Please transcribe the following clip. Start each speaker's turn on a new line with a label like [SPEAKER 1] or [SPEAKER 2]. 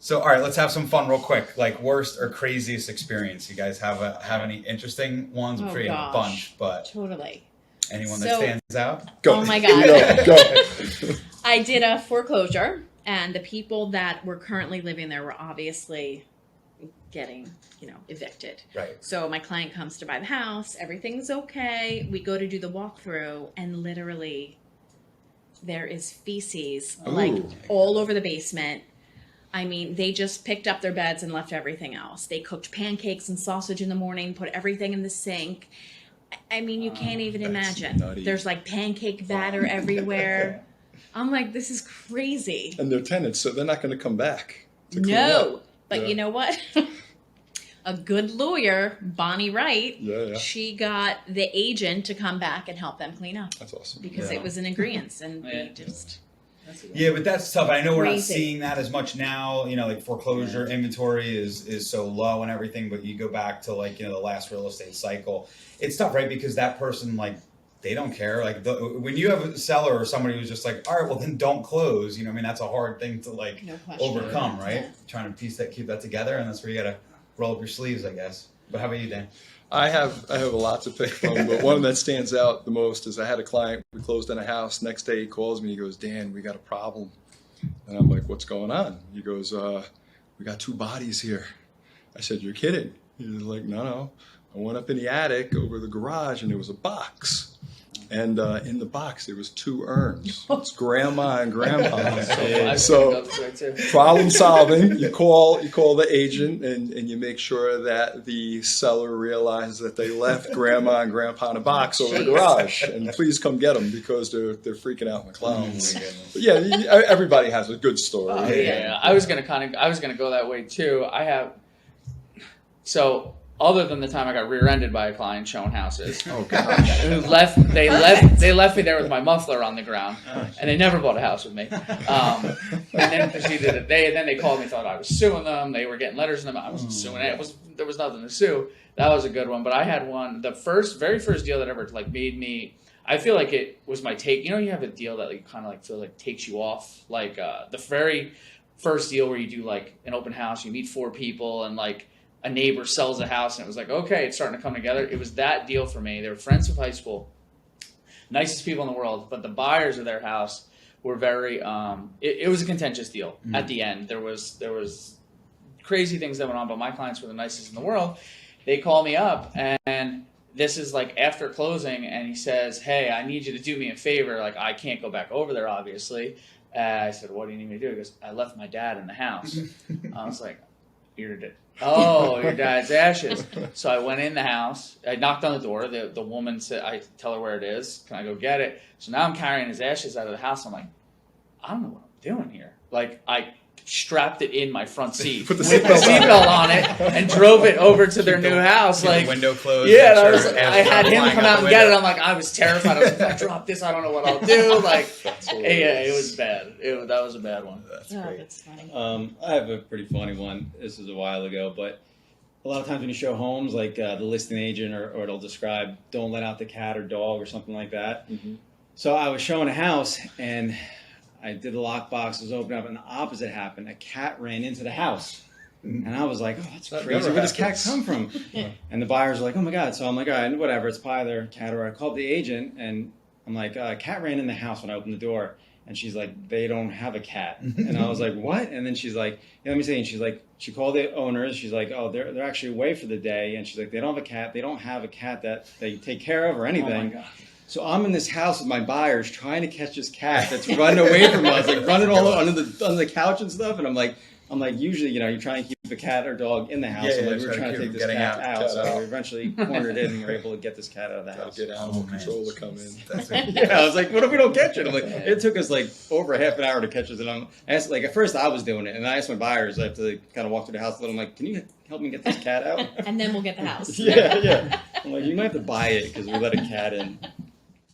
[SPEAKER 1] So, all right, let's have some fun real quick. Like worst or craziest experience. You guys have any interesting ones? I'm
[SPEAKER 2] Oh,
[SPEAKER 1] sure you have a
[SPEAKER 2] gosh.
[SPEAKER 1] bunch, but
[SPEAKER 2] Totally.
[SPEAKER 1] anyone that stands out?
[SPEAKER 2] Go. Oh my God.
[SPEAKER 3] Go.
[SPEAKER 2] I did a foreclosure, and the people that were currently living there were obviously getting, evicted.
[SPEAKER 1] Right.
[SPEAKER 2] So my client comes to buy the house. Everything's okay. We go to do the walkthrough, and literally there is feces like all over the basement. I mean, they just picked up their beds and left everything else. They cooked pancakes and sausage in the morning, put everything in the sink. I mean, you can't even imagine.
[SPEAKER 3] Nutty.
[SPEAKER 2] There's like pancake batter everywhere. I'm like, this is crazy.
[SPEAKER 3] And they're tenants, so they're not going to come back to clean
[SPEAKER 2] No,
[SPEAKER 3] up.
[SPEAKER 2] but
[SPEAKER 3] Yeah.
[SPEAKER 2] you know what? A good lawyer, Bonnie Wright,
[SPEAKER 3] Yeah.
[SPEAKER 2] she got the agent to come back and help them clean up
[SPEAKER 3] That's awesome.
[SPEAKER 2] because
[SPEAKER 1] Yeah.
[SPEAKER 2] it was an agreement, and
[SPEAKER 4] Yeah.
[SPEAKER 2] they just.
[SPEAKER 1] Yeah, but that's tough. I know we're not
[SPEAKER 2] Crazy.
[SPEAKER 1] seeing that as much now. Like foreclosure inventory is so low and everything. But you go back to the last real estate cycle. It's tough, right? Because that person they don't care. When you have a seller or somebody who's just like, all right, well then don't close. I mean that's a hard thing to
[SPEAKER 2] No question.
[SPEAKER 1] overcome, right?
[SPEAKER 2] Yeah.
[SPEAKER 1] Trying to keep that together, and that's where you got to roll up your sleeves, I guess. But how about you, Dan?
[SPEAKER 3] I have a lot to pick from, but one that stands out the most is I had a client, we closed on a house. Next day he calls me, he goes, Dan, we got a problem. And I'm like, what's going on? He goes, we got 2 bodies here. I said, you're kidding. He was like, no. I went up in the attic over the garage and there was a box. And in the box there was 2 urns. It's grandma and grandpa. So problem solving. You call the agent and you make sure that the seller realizes that they left grandma and grandpa in a box over the garage, and please come get them because they're freaking out in the clowns. But yeah, everybody has a good story.
[SPEAKER 4] Oh, yeah. I was gonna go that way too. Other than the time I got rear-ended by a client showing houses,
[SPEAKER 3] Oh gosh.
[SPEAKER 4] who they left me there with my muffler on the ground, and they never bought a house with me. And then proceeded to then they called me, thought I was suing them. They were getting letters in them. I wasn't suing it. There was nothing to sue. That was a good one. But I had one, the very first deal that ever made me. I feel like it was my take. You have a deal that kind of feel like takes you off, the very first deal where you do an open house, you meet 4 people, and a neighbor sells a house, and it was okay, it's starting to come together. It was that deal for me. They were friends from high school, nicest people in the world, but the buyers of their house were very. It was a contentious deal. At the end. There was crazy things that went on, but my clients were the nicest in the world. They call me up, and this is after closing, and he says, "Hey, I need you to do me a favor. I can't go back over there, obviously." I said, "What do you need me to do?" He goes, "I left my dad in the house." I was like, your dad's ashes. So I went in the house. I knocked on the door. The woman said, I tell her where it is. Can I go get it? So now I'm carrying his ashes out of the house. I'm like, I don't know what I'm doing here. I strapped it in my front seat
[SPEAKER 3] Put the
[SPEAKER 4] with the seatbelt on it and drove it over to their new house.
[SPEAKER 1] The window closed.
[SPEAKER 4] Yeah,
[SPEAKER 1] make
[SPEAKER 4] and
[SPEAKER 1] sure
[SPEAKER 4] I had him
[SPEAKER 1] flying
[SPEAKER 4] come
[SPEAKER 1] out
[SPEAKER 4] out
[SPEAKER 1] the
[SPEAKER 4] and get it.
[SPEAKER 1] window.
[SPEAKER 4] I'm like, I was terrified. I was like, if I drop this, I don't know what I'll do. Yeah, it was bad. That was a bad one.
[SPEAKER 1] That's
[SPEAKER 2] Oh,
[SPEAKER 1] great.
[SPEAKER 2] that's funny.
[SPEAKER 5] I have a pretty funny one. This is a while ago, but a lot of times when you show homes, the listing agent or it'll describe, don't let out the cat or dog or something like that.
[SPEAKER 3] Mm-hmm.
[SPEAKER 5] So I was showing a house and I did the lockbox, was open up, and the opposite happened. A cat ran into the house. And I was like, oh, that's
[SPEAKER 3] That
[SPEAKER 5] crazy.
[SPEAKER 3] never
[SPEAKER 5] Where does cat
[SPEAKER 3] happens.
[SPEAKER 5] come from? And the buyer's like, oh my God. So I'm like, all right, whatever. It's probably their cat. Or I called the agent and I'm like, a cat ran in the house when I opened the door. And she's like, they don't have a cat. And I was like, what? And then she's like, yeah, let me see. And she's like, she called the owners. She's like, oh, they're actually away for the day. And she's like, they don't have a cat. They don't have a cat that they take care of or anything.
[SPEAKER 4] Oh my God.
[SPEAKER 5] So I'm in this house with my buyers trying to catch this cat that's running away from us, running all under the couch and stuff. And I'm like, usually, you try and keep a cat or dog in the house.
[SPEAKER 1] Yeah,
[SPEAKER 5] I'm
[SPEAKER 1] yeah,
[SPEAKER 5] we're trying to take this
[SPEAKER 1] getting
[SPEAKER 5] cat
[SPEAKER 1] out.
[SPEAKER 5] out. So we eventually cornered it and were able to get this cat out of the
[SPEAKER 3] Gotta
[SPEAKER 5] house.
[SPEAKER 3] get animal control to come in.
[SPEAKER 1] That's
[SPEAKER 5] Yeah, I was like, what if we don't catch it? I'm like, it took us over a half an hour to catch it. And I asked, at first I was doing it, and I asked my buyers, I have to kind of walk through the house a little. I'm like, can you help me get this cat out?
[SPEAKER 2] And then we'll get the house.
[SPEAKER 5] Yeah. I'm like, you might have to buy it because we let a cat in.